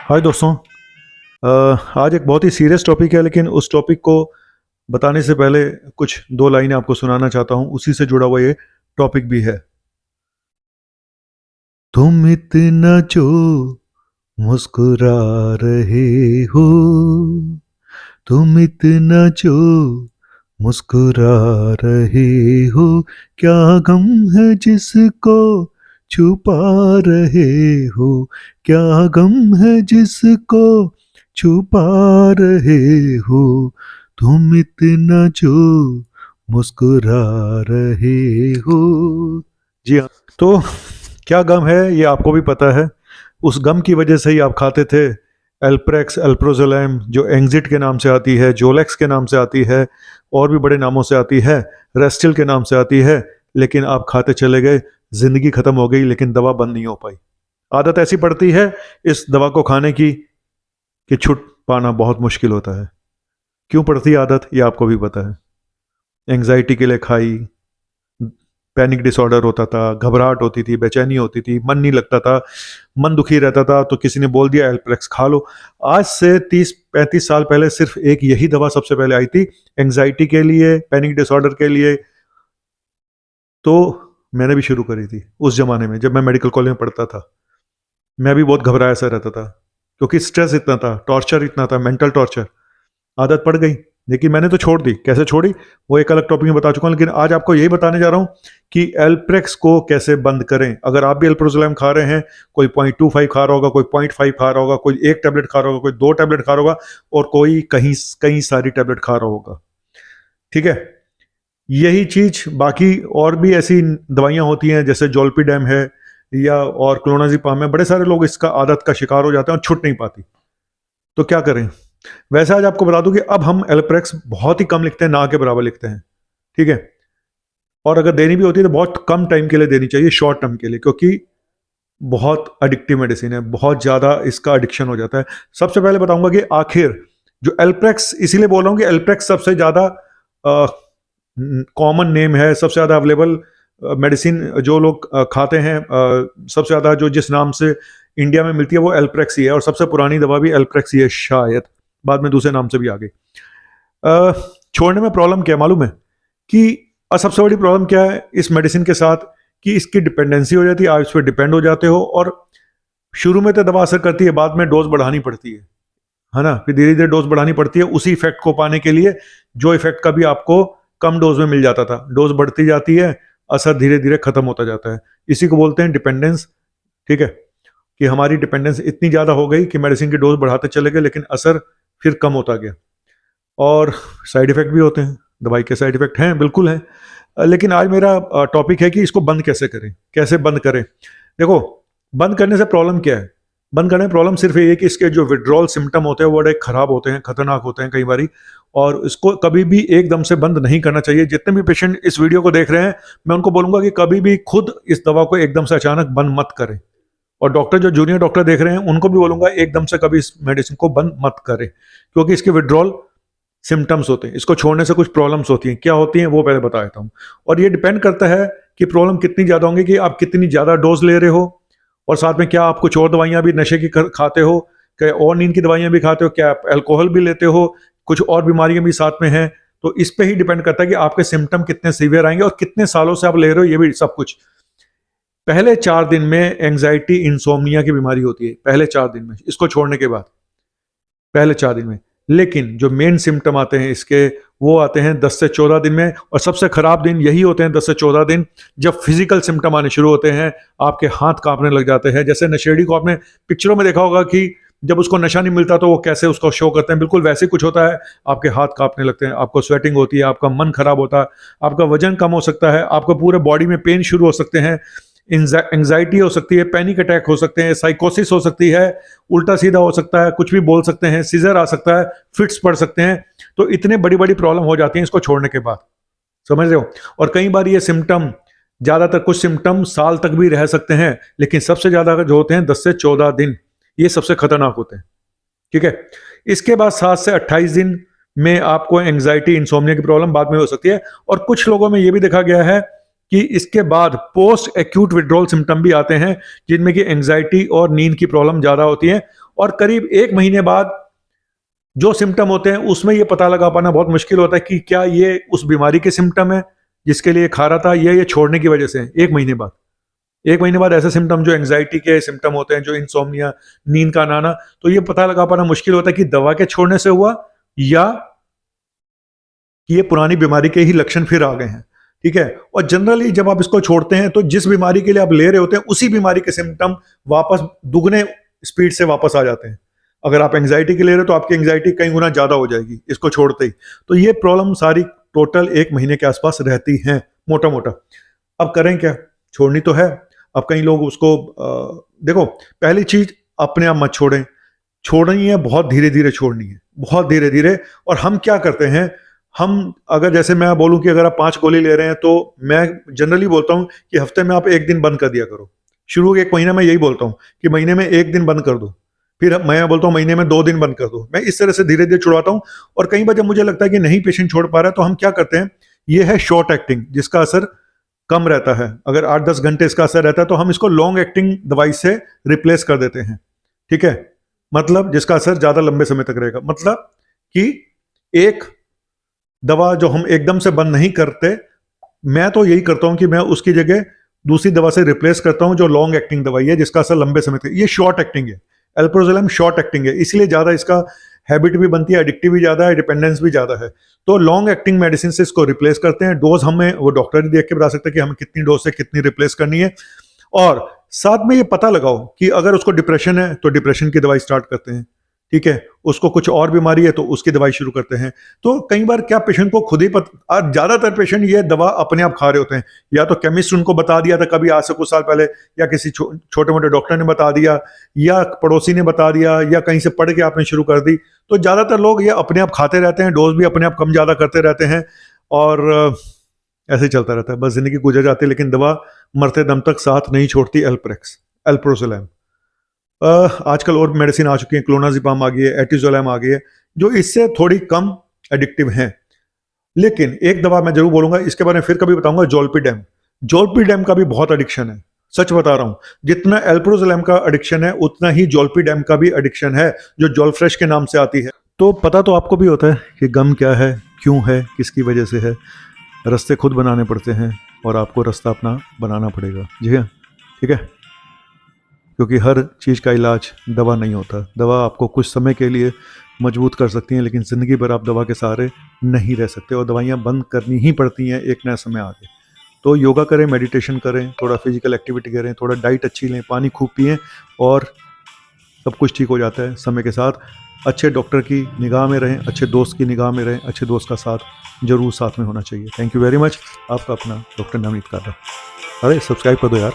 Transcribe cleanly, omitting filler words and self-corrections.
हाय दोस्तों। आज एक बहुत ही सीरियस टॉपिक है, लेकिन उस टॉपिक को बताने से पहले कुछ दो लाइनें आपको सुनाना चाहता हूँ। उसी से जुड़ा हुआ ये टॉपिक भी है। तुम इतना जो मुस्कुरा रहे हो, तुम इतना जो मुस्कुरा रहे हो, क्या गम है जिसको छुपा रहे हो, क्या गम है जिसको छुपा रहे हो, तुम इतना जो मुस्कुरा रहे हो। जी हाँ, तो क्या गम है ये आपको भी पता है। उस गम की वजह से ही आप खाते थे एल्प्रेक्स, एल्प्रोजोलैम, जो एंग्जिट के नाम से आती है, जोलेक्स के नाम से आती है, और भी बड़े नामों से आती है, रेस्टिल के नाम से आती है। लेकिन आप खाते चले गए, जिंदगी खत्म हो गई, लेकिन दवा बंद नहीं हो पाई। आदत ऐसी पड़ती है इस दवा को खाने की कि छुट पाना बहुत मुश्किल होता है। क्यों पड़ती है आदत ये आपको भी पता है। एंग्जाइटी के लिए खाई, पैनिक डिसऑर्डर होता था, घबराहट होती थी, बेचैनी होती थी, मन नहीं लगता था, मन दुखी रहता था, तो किसी ने बोल दिया एल्प्रेक्स खा लो। आज से 30-35 साल पहले सिर्फ एक यही दवा सबसे पहले आई थी एंग्जाइटी के लिए, पैनिक डिसऑर्डर के लिए। तो मैंने भी शुरू करी थी उस जमाने में, जब मैं मेडिकल कॉलेज में पढ़ता था। मैं भी बहुत घबराया सा रहता था, क्योंकि स्ट्रेस इतना था, टॉर्चर इतना था, मेंटल टॉर्चर। आदत पड़ गई, लेकिन मैंने तो छोड़ दी। कैसे छोड़ी वो एक अलग टॉपिक में बता चुका हूं, लेकिन आज आपको यही बताने जा रहा हूं कि एल्प्रेक्स को कैसे बंद करें। अगर आप भी एल्प्रोजोलैम खा रहे हैं, कोई 0.25 खा रहा होगा, कोई 0.5 खा रहा होगा, कोई एक टैबलेट खा रहा होगा, कोई 2 टैबलेट खा रहा होगा, और कोई कहीं कई सारी टैबलेट खा रहा होगा, ठीक है। यही चीज बाकी और भी ऐसी दवाइयां होती हैं, जैसे जोल्पिडेम है या और क्लोनाजिपाम है। बड़े सारे लोग इसका आदत का शिकार हो जाते हैं और छूट नहीं पाती। तो क्या करें। वैसे आज आपको बता दूं कि अब हम एल्प्रेक्स बहुत ही कम लिखते हैं, ना के बराबर लिखते हैं, ठीक है। और अगर देनी भी होती है तो बहुत कम टाइम के लिए देनी चाहिए, शॉर्ट टर्म के लिए, क्योंकि बहुत एडिक्टिव मेडिसिन है, बहुत ज्यादा इसका एडिक्शन हो जाता है। सबसे पहले बताऊंगा कि आखिर जो एल्प्रेक्स, इसीलिए बोल रहा हूं कि एल्प्रेक्स सबसे ज्यादा कॉमन नेम है, सबसे ज्यादा अवेलेबल मेडिसिन जो लोग खाते हैं, सबसे ज्यादा जो जिस नाम से इंडिया में मिलती है वो एल्प्रेक्स ही है, और सबसे पुरानी दवा भी एल्प्रेक्स ही है शायद, बाद में दूसरे नाम से भी आ गई। छोड़ने में प्रॉब्लम क्या है मालूम है कि सबसे बड़ी प्रॉब्लम क्या है इस मेडिसिन के साथ, कि इसकी डिपेंडेंसी हो जाती है, आप इस पर डिपेंड हो जाते हो, और शुरू में तो दवा असर करती है, बाद में डोज बढ़ानी पड़ती है ना। फिर धीरे धीरे डोज बढ़ानी पड़ती है उसी इफेक्ट को पाने के लिए, जो इफेक्ट कभी आपको कम डोज में मिल जाता था। डोज बढ़ती जाती है, असर धीरे धीरे खत्म होता जाता है। इसी को बोलते हैं डिपेंडेंस, ठीक है। कि हमारी डिपेंडेंस इतनी ज्यादा हो गई कि मेडिसिन की डोज बढ़ाते चले गए, लेकिन असर फिर कम होता गया। और साइड इफेक्ट भी होते हैं, दवाई के साइड इफेक्ट हैं, बिल्कुल हैं। लेकिन आज मेरा टॉपिक है कि इसको बंद कैसे करें, कैसे बंद करें। देखो, बंद करने से प्रॉब्लम क्या है। बंद करने में प्रॉब्लम सिर्फ ये है कि इसके जो विड्रॉल सिम्टम होते हैं वो बड़े खराब होते हैं, खतरनाक होते हैं कई बारी, और इसको कभी भी एकदम से बंद नहीं करना चाहिए। जितने भी पेशेंट इस वीडियो को देख रहे हैं, मैं उनको बोलूंगा कि कभी भी खुद इस दवा को एकदम से अचानक बंद मत करें। और डॉक्टर, जो जूनियर डॉक्टर देख रहे हैं, उनको भी बोलूंगा एकदम से कभी इस मेडिसिन को बंद मत करें, क्योंकि इसके विड्रॉल सिम्टम्स होते हैं। इसको छोड़ने से कुछ प्रॉब्लम्स होती हैं। क्या होती हैं वो पहले बता देता हूँ। और ये डिपेंड करता है कि प्रॉब्लम कितनी ज्यादा होंगी, कि आप कितनी ज्यादा डोज ले रहे हो, और साथ में क्या आप कुछ और दवाइयां भी नशे की खाते हो, क्या और नींद की दवाइयां भी खाते हो, क्या आप अल्कोहल भी लेते हो, कुछ और बीमारियां भी साथ में हैं। तो इस पे ही डिपेंड करता है कि आपके सिम्टम कितने सीवियर आएंगे और कितने सालों से आप ले रहे हो, ये भी सब कुछ। पहले 4 दिन में एंग्जाइटी, इंसोम्निया की बीमारी होती है, पहले 4 दिन में, इसको छोड़ने के बाद पहले 4 दिन में। लेकिन जो मेन सिम्टम आते हैं इसके, वो आते हैं 10 से 14 दिन में, और सबसे खराब दिन यही होते हैं 10 से 14 दिन, जब फिजिकल सिम्टम आने शुरू होते हैं। आपके हाथ कांपने लग जाते हैं, जैसे नशेड़ी को आपने पिक्चरों में देखा होगा कि जब उसको नशा नहीं मिलता तो वो कैसे उसको शो करते हैं, बिल्कुल वैसे कुछ होता है। आपके हाथ कांपने लगते हैं, आपको स्वेटिंग होती है, आपका मन खराब होता है, आपका वजन कम हो सकता है, आपको पूरे बॉडी में पेन शुरू हो सकते हैं, एंग्जाइटी हो सकती है, पैनिक अटैक हो सकते हैं, साइकोसिस हो सकती है, उल्टा सीधा हो सकता है, कुछ भी बोल सकते हैं, सीजर आ सकता है, फिट्स पड़ सकते हैं। तो इतने बड़ी बड़ी प्रॉब्लम हो जाती हैं इसको छोड़ने के बाद, समझ रहे हो। और कई बार ये सिम्टम, ज्यादातर कुछ सिम्टम साल तक भी रह सकते हैं, लेकिन सबसे ज्यादा जो होते हैं 10 से 14 दिन, ये सबसे खतरनाक होते हैं, ठीक है। इसके बाद 7 से 28 दिन में आपको एंग्जाइटी, इंसोम्निया की प्रॉब्लम बाद में हो सकती है। और कुछ लोगों में यह भी देखा गया है कि इसके बाद पोस्ट एक्यूट विड्रॉल सिम्टम भी आते हैं, जिनमें कि एंग्जाइटी और नींद की प्रॉब्लम ज्यादा होती है। और करीब 1 महीने बाद जो सिम्टम होते हैं उसमें ये पता लगा पाना बहुत मुश्किल होता है कि क्या ये उस बीमारी के सिम्टम है जिसके लिए खा रहा था, या ये छोड़ने की वजह से है। 1 महीने बाद, 1 महीने बाद ऐसे सिम्टम जो एंग्जाइटी के सिम्टम होते हैं, जो इंसोम्निया, नींद का ना आना, तो ये पता लगा पाना मुश्किल होता है कि दवा के छोड़ने से हुआ या कि ये पुरानी बीमारी के ही लक्षण फिर आ गए हैं। ठीक है, और जनरली जब आप इसको छोड़ते हैं तो जिस बीमारी के लिए आप ले रहे होते हैं उसी बीमारी के सिम्टम वापस दुगने स्पीड से वापस आ जाते हैं। अगर आप एंग्जाइटी के ले रहे हो तो आपकी एंग्जाइटी कई गुना ज्यादा हो जाएगी इसको छोड़ते ही। तो ये प्रॉब्लम सारी टोटल 1 महीने के आसपास रहती हैं मोटा मोटा। अब करें क्या? छोड़नी तो है। अब कई लोग उसको देखो, पहली चीज अपने आप मत छोड़ें, छोड़नी है बहुत धीरे धीरे छोड़नी है, बहुत धीरे धीरे। और हम क्या करते हैं, हम अगर जैसे मैं बोलूं कि अगर आप 5 गोली ले रहे हैं तो मैं जनरली बोलता हूं कि हफ्ते में आप 1 दिन बंद कर दिया करो। शुरू के 1 महीने में यही बोलता हूं कि महीने में 1 दिन बंद कर दो, फिर मैं बोलता हूं महीने में 2 दिन बंद कर दो। मैं इस तरह से धीरे धीरे छुड़ाता हूं। और कई बार जब मुझे लगता है कि नहीं पेशेंट छोड़ पा रहा है तो हम क्या करते हैं, ये है शॉर्ट एक्टिंग जिसका असर कम रहता है। अगर 8-10 घंटे इसका असर रहता है तो हम इसको लॉन्ग एक्टिंग दवाई से रिप्लेस कर देते हैं। ठीक है, मतलब जिसका असर ज्यादा लंबे समय तक रहेगा। मतलब कि एक दवा जो हम एकदम से बंद नहीं करते, मैं तो यही करता हूं कि मैं उसकी जगह दूसरी दवा से रिप्लेस करता हूं जो लॉन्ग एक्टिंग दवाई है जिसका असर लंबे समय तक। ये शॉर्ट एक्टिंग है, एल्प्रोजोलैम शॉर्ट एक्टिंग है, इसलिए ज्यादा इसका हैबिट भी बनती है, एडिक्टिव भी ज्यादा है, डिपेंडेंस भी ज्यादा है। तो लॉन्ग एक्टिंग मेडिसिन से इसको रिप्लेस करते हैं। डोज हमें वो डॉक्टर ही देख के बता सकते हैं कि हमें कितनी डोज से कितनी रिप्लेस करनी है। और साथ में ये पता लगाओ कि अगर उसको डिप्रेशन है तो डिप्रेशन की दवाई स्टार्ट करते हैं। ठीक है, उसको कुछ और बीमारी है तो उसकी दवाई शुरू करते हैं। तो कई बार क्या पेशेंट को खुद ही और ज्यादातर पेशेंट ये दवा अपने आप खा रहे होते हैं, या तो केमिस्ट उनको बता दिया था कभी आज से कुछ साल पहले, या किसी छोटे मोटे डॉक्टर ने बता दिया, या पड़ोसी ने बता दिया, या कहीं से पढ़ के आपने शुरू कर दी। तो ज्यादातर लोग ये अपने आप खाते रहते हैं, डोज भी अपने आप कम ज्यादा करते रहते हैं और ऐसे ही चलता रहता है, बस जिंदगी गुजर जाती है। लेकिन दवा मरते दम तक साथ नहीं छोड़ती, एल्प्रोजोलैम। आजकल और मेडिसिन आ चुकी है, क्लोनाजिपाम आ गई है, एटिजोलैम आ गई है, जो इससे थोड़ी कम एडिक्टिव हैं। लेकिन एक दवा मैं जरूर बोलूंगा, इसके बारे में फिर कभी बताऊंगा, जोल्पिडेम। जोल्पिडेम का भी बहुत एडिक्शन है, सच बता रहा हूं। जितना एल्प्रोजोलैम का एडिक्शन है उतना ही जोल्पिडेम का भी एडिक्शन है, जो जोलफ्रेश के नाम से आती है। तो पता तो आपको भी होता है कि गम क्या है, क्यों है, किसकी वजह से है। रास्ते खुद बनाने पड़ते हैं और आपको रास्ता अपना बनाना पड़ेगा। जी हाँ, ठीक है, क्योंकि हर चीज़ का इलाज दवा नहीं होता। दवा आपको कुछ समय के लिए मजबूत कर सकती हैं, लेकिन ज़िंदगी भर आप दवा के सहारे नहीं रह सकते और दवाइयाँ बंद करनी ही पड़ती हैं एक नया समय आगे। तो योगा करें, मेडिटेशन करें, थोड़ा फिजिकल एक्टिविटी करें, थोड़ा डाइट अच्छी लें, पानी खूब पिएं और सब कुछ ठीक हो जाता है समय के साथ। अच्छे डॉक्टर की निगाह में रहें, अच्छे दोस्त की निगाह में रहें, अच्छे दोस्त का साथ जरूर साथ में होना चाहिए। Thank you very much. आपका अपना डॉक्टर नवनीत कादा। अरे सब्सक्राइब कर दो यार।